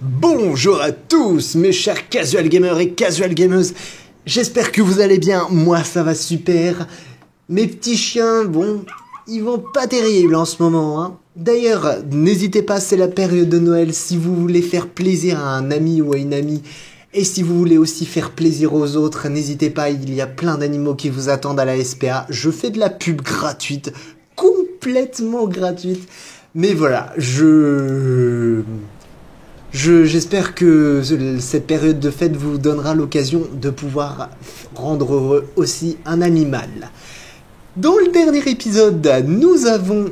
Bonjour à tous mes chers casual gamers et casual gameuses. J'espère que vous allez bien, moi ça va super. Mes petits chiens, bon, ils vont pas terrible en ce moment, hein. D'ailleurs, n'hésitez pas, c'est la période de Noël, si vous voulez faire plaisir à un ami ou à une amie, et si vous voulez aussi faire plaisir aux autres, n'hésitez pas, il y a plein d'animaux qui vous attendent à la SPA. Je fais de la pub gratuite, complètement gratuite. Mais voilà, j'espère que cette période de fête vous donnera l'occasion de pouvoir rendre heureux aussi un animal. Dans le dernier épisode, nous avons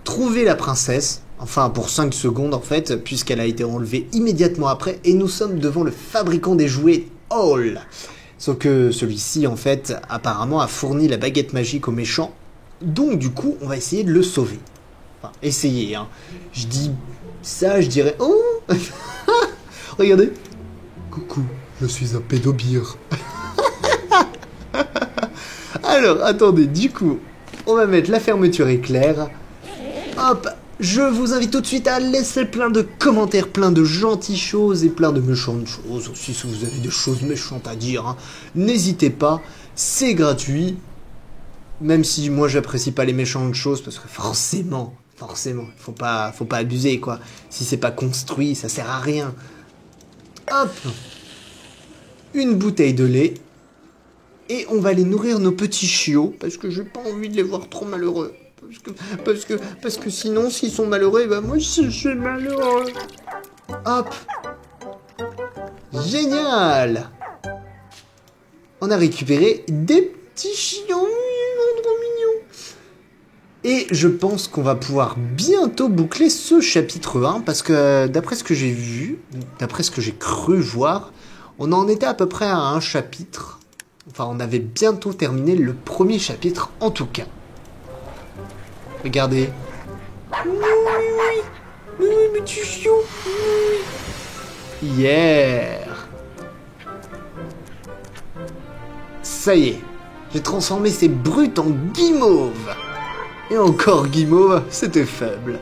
trouvé la princesse, enfin pour 5 secondes en fait, puisqu'elle a été enlevée immédiatement après, et nous sommes devant le fabricant des jouets Hall. Sauf que celui-ci en fait, apparemment a fourni la baguette magique aux méchants, donc du coup on va essayer de le sauver. Enfin, essayer, hein. Je dis ça, je dirais... Oh regardez. Coucou, je suis un pédobire. Alors, attendez, du coup, on va mettre la fermeture éclair. Hop, je vous invite tout de suite à laisser plein de commentaires, plein de gentilles choses et plein de méchantes choses aussi, si vous avez des choses méchantes à dire, hein. N'hésitez pas, c'est gratuit. Même si moi j'apprécie pas les méchantes choses, parce que forcément, faut pas abuser quoi. Si c'est pas construit, ça sert à rien. Hop, une bouteille de lait. Et on va aller nourrir nos petits chiots, parce que j'ai pas envie de les voir trop malheureux. Parce que sinon, s'ils sont malheureux, bah moi je suis malheureux. Hop. Génial. On a récupéré des petits chiens trop mignons. Et je pense qu'on va pouvoir bientôt boucler ce chapitre 1, parce que d'après ce que j'ai vu, d'après ce que j'ai cru voir, on en était à peu près à un chapitre. Enfin, on avait bientôt terminé le premier chapitre, en tout cas. Regardez. Oui, mais tu chiant. Yeah. Ça y est, j'ai transformé ces brutes en guimauves. Et encore guimauve, c'était faible.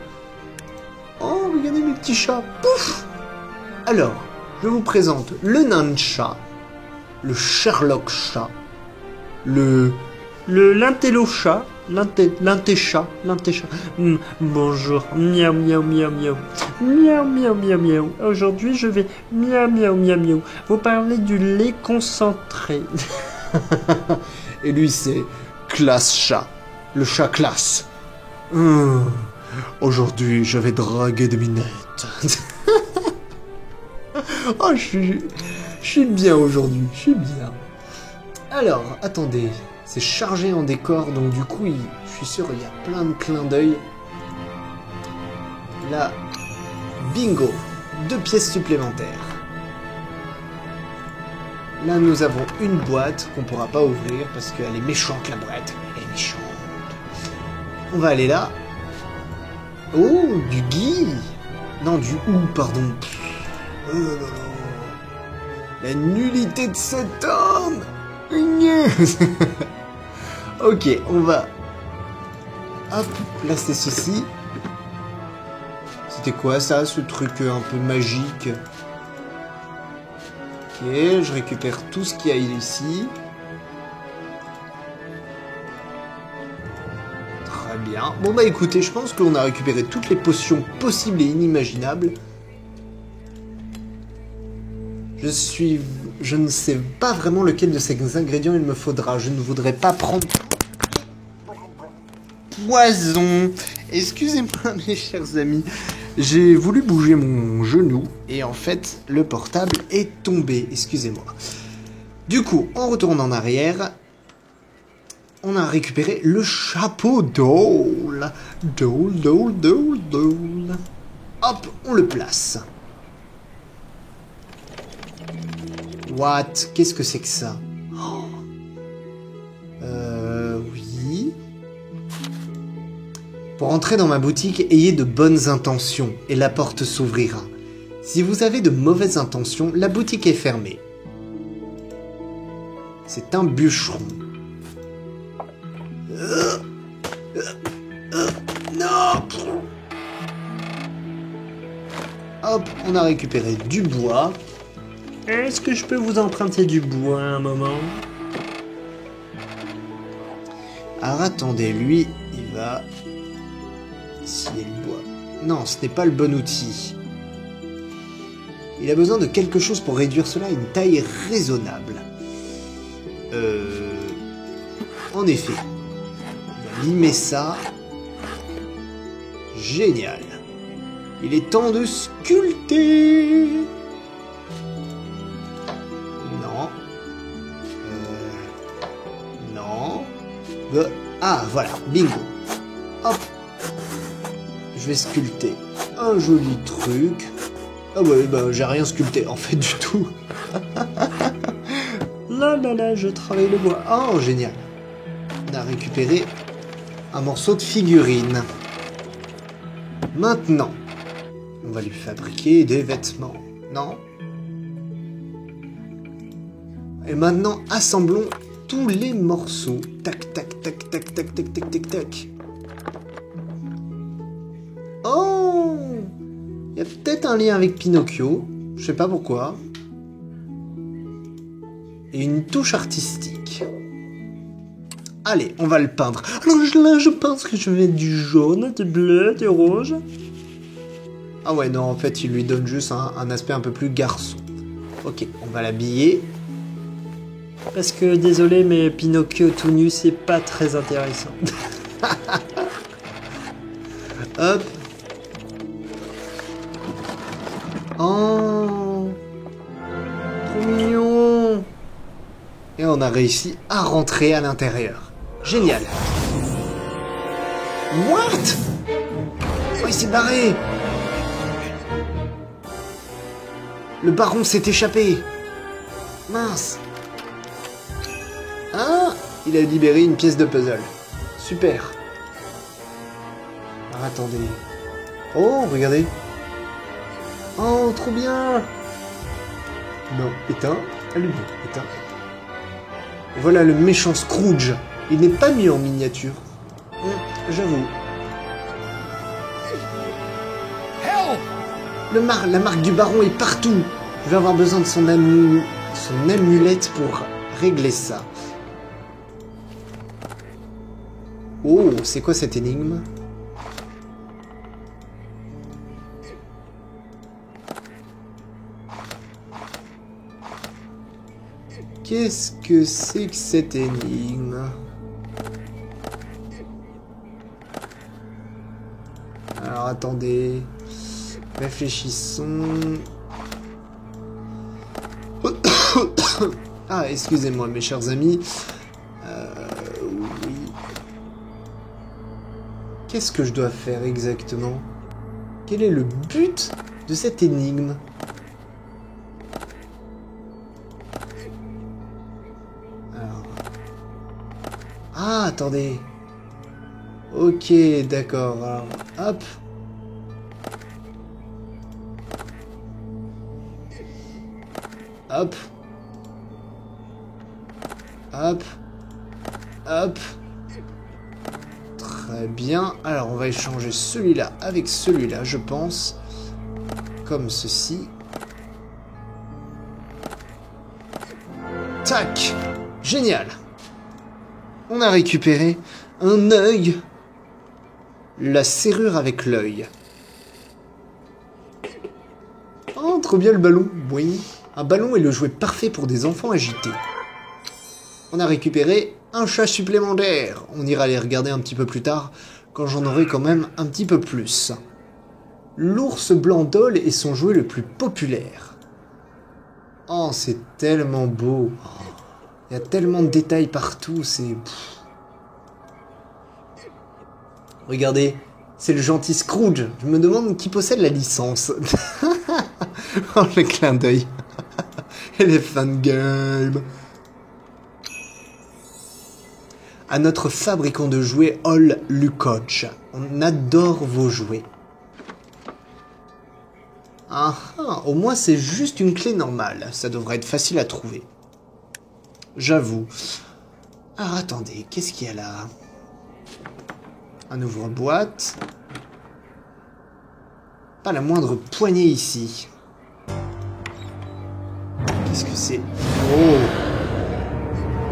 Oh, regardez mes petits chats. Pouf. Alors, je vous présente le nain de chat, le Sherlock chat, le l'intello chat, l'inté-chat. Bonjour, miaou miaou miaou miaou. Miaou miaou miaou miaou. Aujourd'hui, je vais miaou miaou miaou miaou vous parler du lait concentré. Et lui, c'est classe chat, le chat classe. Aujourd'hui, je vais draguer des minettes. Oh, je suis bien aujourd'hui, je suis bien. Alors, attendez, c'est chargé en décor, donc du coup, je suis sûr, il y a plein de clins d'œil. Là, bingo, 2 pièces supplémentaires. Là, nous avons une boîte qu'on pourra pas ouvrir parce qu'elle est méchante, la boîte. Elle est méchante. On va aller là. Oh, du gui. Non, du ou, pardon. Oh là là. La nullité de cet homme. Ok, on va... Hop, placer ceci. C'était quoi ça, ce truc un peu magique? Ok, je récupère tout ce qu'il y a ici. Très bien. Bon bah écoutez, je pense qu'on a récupéré toutes les potions possibles et inimaginables. Je ne sais pas vraiment lequel de ces ingrédients il me faudra. Je ne voudrais pas prendre... Poison. Excusez-moi mes chers amis. J'ai voulu bouger mon genou et en fait le portable est tombé. Excusez-moi. Du coup, on retourne en arrière. On a récupéré le chapeau d'Hall. D'Hall. Hop, on le place. What? Qu'est-ce que c'est que ça? Oh. Oui. Pour entrer dans ma boutique, ayez de bonnes intentions et la porte s'ouvrira. Si vous avez de mauvaises intentions, la boutique est fermée. C'est un bûcheron. Non! Hop, on a récupéré du bois. Est-ce que je peux vous emprunter du bois un moment? Alors attendez, lui, il va... scier le bois. Non, ce n'est pas le bon outil. Il a besoin de quelque chose pour réduire cela à une taille raisonnable. En effet. On va limer ça. Génial. Il est temps de sculpter. Non. Non. Ah, voilà. Bingo. Hop. Je vais sculpter un joli truc. Ah ouais, bah j'ai rien sculpté en fait du tout. Là, là, là, je travaille le bois. Oh, génial. On a récupéré un morceau de figurine. Maintenant, on va lui fabriquer des vêtements. Non? Et maintenant, assemblons tous les morceaux. Tac, tac, tac, tac, tac, tac, tac, tac, tac. Oh! Il y a peut-être un lien avec Pinocchio. Je sais pas pourquoi. Et une touche artistique. Allez, on va le peindre. Alors là, je pense que je vais mettre du jaune, du bleu, du rouge. Ah ouais, non, en fait, il lui donne juste un aspect un peu plus garçon. Ok, on va l'habiller. Parce que, désolé, mais Pinocchio tout nu, c'est pas très intéressant. Hop. Oh, trop mignon. Et on a réussi à rentrer à l'intérieur. Génial. What? Oh, il s'est barré. Le baron s'est échappé. Mince. Ah, il a libéré une pièce de puzzle. Super. Alors, attendez. Oh, regardez. Oh, trop bien. Non, éteint, allumé, éteint. Et voilà le méchant Scrooge. Il n'est pas mis en miniature. J'avoue. La marque du baron est partout. Je vais avoir besoin de son amulette pour régler ça. Oh, c'est quoi cette énigme? Qu'est-ce que c'est que cette énigme? Alors attendez, réfléchissons. Ah, excusez-moi mes chers amis. Oui. Qu'est-ce que je dois faire exactement? Quel est le but de cette énigme? Ah, attendez. Ok, d'accord. Alors, hop. Hop. Hop. Hop. Très bien. Alors, on va échanger celui-là avec celui-là, je pense. Comme ceci. Tac. Génial. On a récupéré un œil. La serrure avec l'œil. Oh, trop bien le ballon. Oui. Un ballon est le jouet parfait pour des enfants agités. On a récupéré un chat supplémentaire. On ira les regarder un petit peu plus tard, quand j'en aurai quand même un petit peu plus. L'ours blanc d'Ol est son jouet le plus populaire. Oh, c'est tellement beau. Il y a tellement de détails partout, c'est... Regardez, c'est le gentil Scrooge. Je me demande qui possède la licence. Oh, le clin d'œil. Et les fangame. À notre fabricant de jouets, Ol Lukoch. On adore vos jouets. Ah, au moins c'est juste une clé normale. Ça devrait être facile à trouver. J'avoue. Alors attendez, qu'est-ce qu'il y a là? Un ouvre-boîte. Pas la moindre poignée ici. Qu'est-ce que c'est? Oh!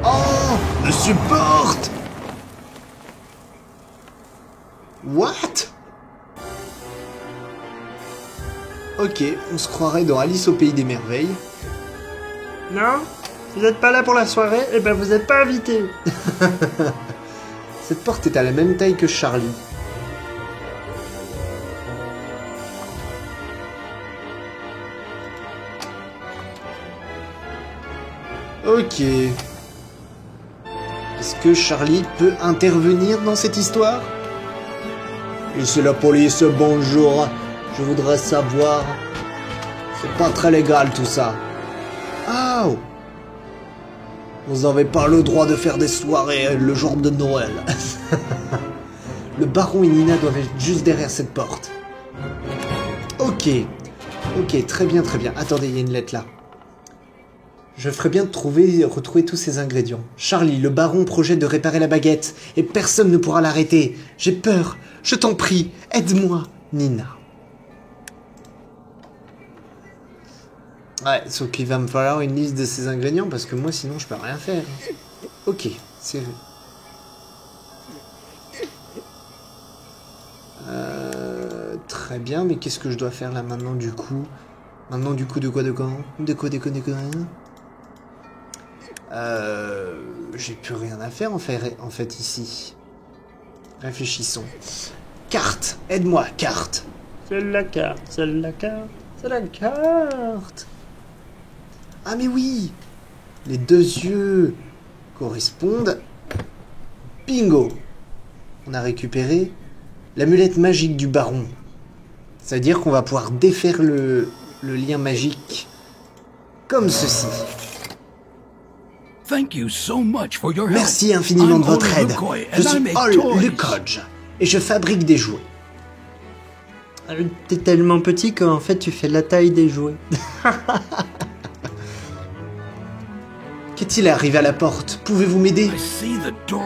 Oh! Le support! What? Ok, on se croirait dans Alice au Pays des Merveilles. Non? Vous n'êtes pas là pour la soirée? Eh ben vous n'êtes pas invité. Cette porte est à la même taille que Charlie. Ok. Est-ce que Charlie peut intervenir dans cette histoire? Ici la police, bonjour. Je voudrais savoir... C'est pas très légal tout ça. Ah! Oh. Vous avez pas le droit de faire des soirées le jour de Noël. Le baron et Nina doivent être juste derrière cette porte. Ok. Ok, très bien, très bien. Attendez, il y a une lettre là. Je ferais bien de retrouver tous ces ingrédients. Charlie, le baron projette de réparer la baguette, et personne ne pourra l'arrêter. J'ai peur. Je t'en prie, aide-moi, Nina. Ouais, sauf qu'il va me falloir une liste de ces ingrédients, parce que moi, sinon, je peux rien faire. Ok, c'est... Très bien, mais qu'est-ce que je dois faire là maintenant, du coup? Maintenant, du coup, de quoi? J'ai plus rien à faire en fait ici. Réfléchissons. Carte, aide-moi, carte. C'est la carte, c'est la carte, c'est la carte. Ah mais oui, les deux yeux correspondent. Bingo. On a récupéré l'amulette magique du baron. Ça veut dire qu'on va pouvoir défaire le lien magique comme ceci. Merci infiniment de votre aide. Je suis Ol Lukodj et je fabrique des jouets. T'es tellement petit qu'en fait tu fais la taille des jouets. Qu'est-il arrivé à la porte? Pouvez-vous m'aider?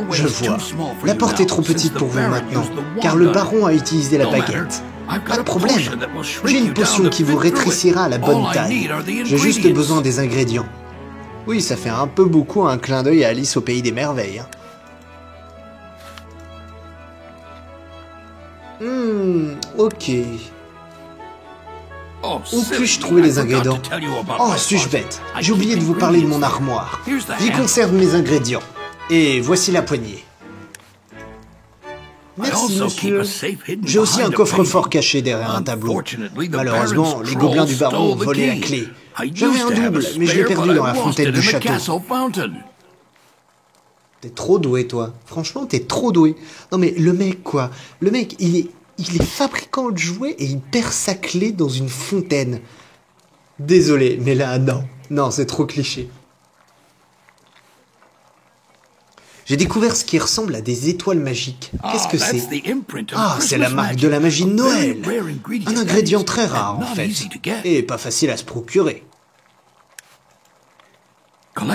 Je vois. La porte est trop petite pour vous maintenant, car le baron a utilisé la baguette. Pas de problème. J'ai une potion qui vous rétrécira à la bonne taille. J'ai juste besoin des ingrédients. Oui, ça fait un peu beaucoup un clin d'œil à Alice au Pays des Merveilles. Ok. Où puis-je trouver les ingrédients? Oh, suis-je bête? J'ai oublié de vous parler de mon armoire. J'y conserve mes ingrédients. Et voici la poignée. Merci, monsieur. J'ai aussi un coffre-fort caché derrière un tableau. Malheureusement, les gobelins du baron ont volé la clé. J'avais un double, mais je l'ai perdu dans la fontaine du château. T'es trop doué, toi. Franchement, t'es trop doué. Non mais le mec, quoi. Le mec, il est fabricant de jouets et il perd sa clé dans une fontaine. Désolé, mais là, non. Non, c'est trop cliché. J'ai découvert ce qui ressemble à des étoiles magiques. Qu'est-ce que c'est? Ah, c'est la marque de la magie de Noël. Un ingrédient très rare, en fait. Et pas facile à se procurer.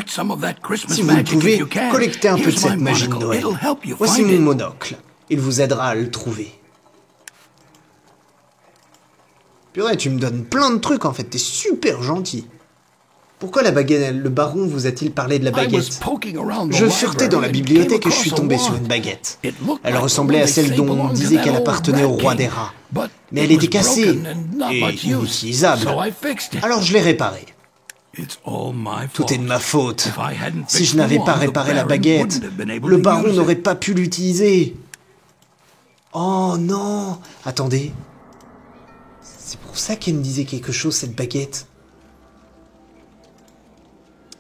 Si vous le pouvez, collectez un peu de cette magie de Noël. Voici mon monocle. Il vous aidera à le trouver. Purée, tu me donnes plein de trucs, en fait. T'es super gentil. Pourquoi la baguette? Le baron vous a-t-il parlé de la baguette? Je furetais dans la bibliothèque et je suis tombé sur une baguette. Elle ressemblait à celle dont on disait qu'elle appartenait au roi des rats. Mais elle était cassée et inutilisable. Alors je l'ai réparée. Tout est de ma faute. Si je n'avais pas réparé la baguette, le baron n'aurait pas pu l'utiliser. Oh non! Attendez. C'est pour ça qu'elle me disait quelque chose, cette baguette.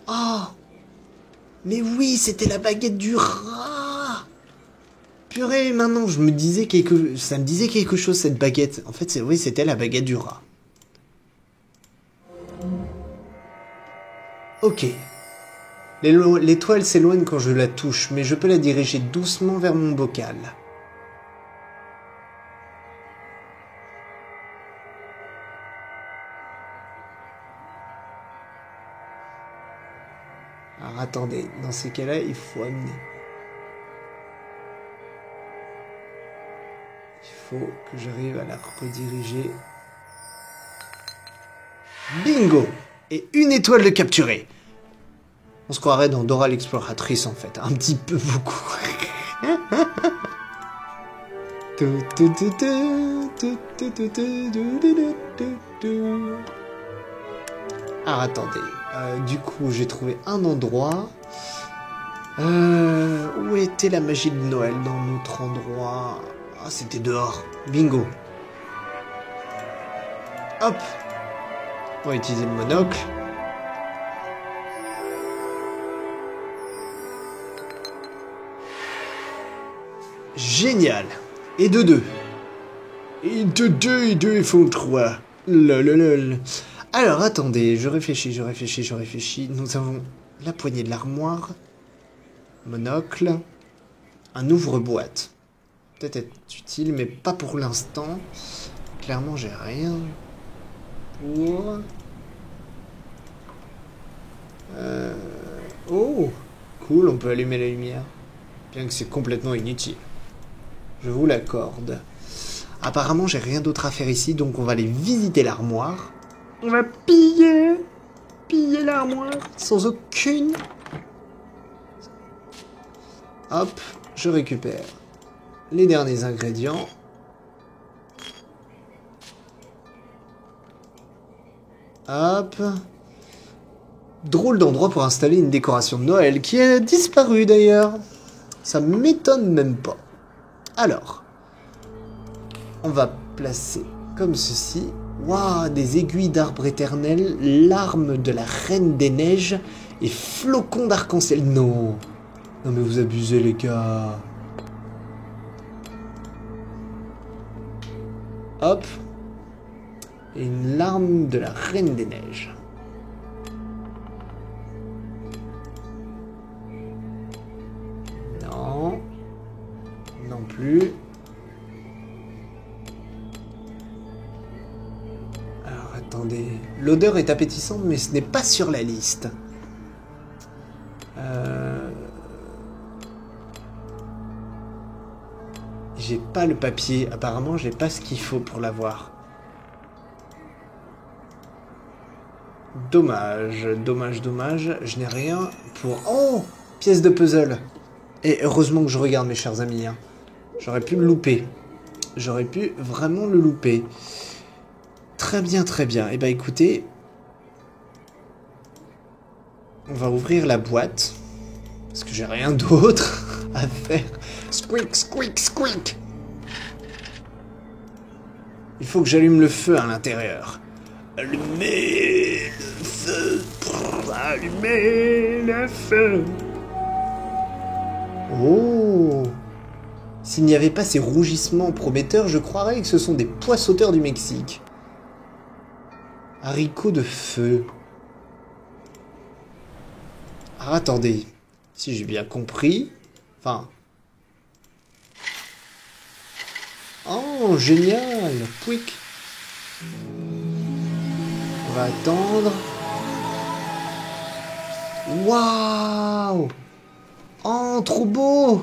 Oh! Mais oui, c'était la baguette du rat! Purée, maintenant, ça me disait quelque chose, cette baguette. En fait, oui, c'était la baguette du rat. Ok. L'étoile s'éloigne quand je la touche, mais je peux la diriger doucement vers mon bocal. Alors attendez, dans ces cas-là, il faut amener. Il faut que j'arrive à la rediriger Bingo! Et une étoile de capturée. On se croirait dans Dora l'exploratrice en fait, un petit peu beaucoup. Alors attendez, du coup j'ai trouvé un endroit. Où était la magie de Noël dans notre endroit? Ah, c'était dehors. Bingo. Hop. On va utiliser le monocle. Génial. Et de deux. Et de deux, et deux, ils font trois. Lololol. Alors, attendez, je réfléchis. Nous avons la poignée de l'armoire. Monocle. Un ouvre-boîte. Peut-être être utile, mais pas pour l'instant. Clairement, j'ai rien pour... Oh, cool, on peut allumer la lumière. Bien que c'est complètement inutile. Je vous l'accorde. Apparemment, j'ai rien d'autre à faire ici, donc on va aller visiter l'armoire. On va piller l'armoire sans aucune... Hop, je récupère les derniers ingrédients. Hop. Drôle d'endroit pour installer une décoration de Noël qui a disparu d'ailleurs. Ça m'étonne même pas. Alors, on va placer comme ceci. Waouh, des aiguilles d'arbre éternel, larmes de la reine des neiges et flocons d'arc-en-ciel. Non. Non mais vous abusez les gars. Hop. Et une larme de la reine des neiges. Non. Non plus. Alors attendez. L'odeur est appétissante mais ce n'est pas sur la liste. J'ai pas le papier. Apparemment, j'ai pas ce qu'il faut pour l'avoir. Dommage. Je n'ai rien pour... Oh! Pièce de puzzle. Et heureusement que je regarde, mes chers amis. Hein. J'aurais pu le louper. J'aurais pu vraiment le louper. Très bien. Eh ben, écoutez... On va ouvrir la boîte. Parce que j'ai rien d'autre à faire. Squeak. Il faut que j'allume le feu à l'intérieur. Allumez le feu. Allumez le feu. Oh. S'il n'y avait pas ces rougissements prometteurs, je croirais que ce sont des poissoteurs du Mexique. Haricots de feu. Ah, attendez. Si j'ai bien compris... Enfin... Oh, génial! Quick! On va attendre. Waouh! Oh, trop beau!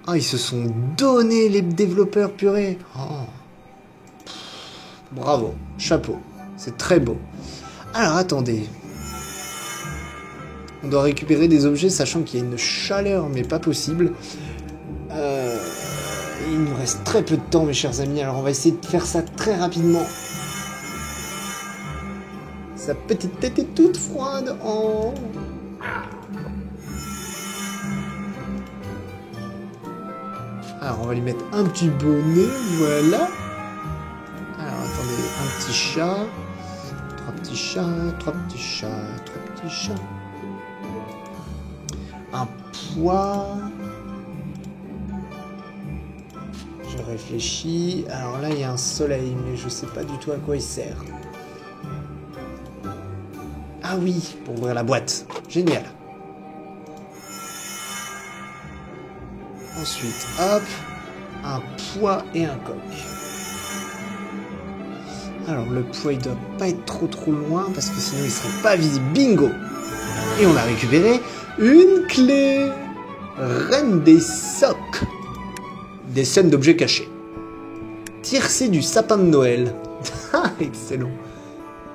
Ah, ils se sont donnés, les développeurs, purée! Oh. Bravo, chapeau. C'est très beau. Alors, attendez. On doit récupérer des objets, sachant qu'il y a une chaleur, mais pas possible. Il nous reste très peu de temps, mes chers amis, alors on va essayer de faire ça très rapidement. Sa petite tête est toute froide. Oh. Alors, on va lui mettre un petit bonnet, voilà. Alors, attendez, un petit chat. Trois petits chats. Un poids. Je réfléchis. Alors là, il y a un soleil, mais je sais pas du tout à quoi il sert. Ah oui, pour ouvrir la boîte. Génial. Ensuite, hop, un poids et un coq. Alors, le poids, il doit pas être trop loin, parce que sinon, il serait pas visible. Bingo! Et on a récupéré une clé. Reine des socs. Des scènes d'objets cachés. Tiercé du sapin de Noël. Excellent.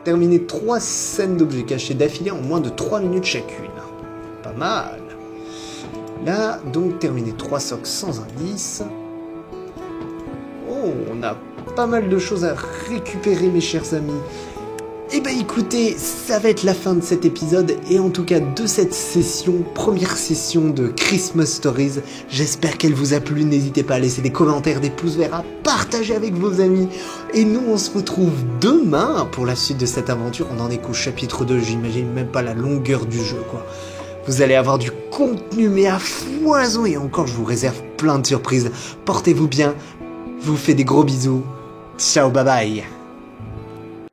terminé 3 scènes d'objets cachés d'affilée en moins de 3 minutes chacune. Pas mal. Là, donc, terminé 3 socs sans indice. Oh, on a pas mal de choses à récupérer, mes chers amis. Eh ben écoutez, ça va être la fin de cet épisode et en tout cas de cette session, première session de Christmas Stories. J'espère qu'elle vous a plu, n'hésitez pas à laisser des commentaires, des pouces verts, à partager avec vos amis. Et nous on se retrouve demain pour la suite de cette aventure. On en est qu'au chapitre 2, j'imagine même pas la longueur du jeu quoi. Vous allez avoir du contenu mais à foison et encore je vous réserve plein de surprises. Portez-vous bien, je vous fais des gros bisous. Ciao, bye bye.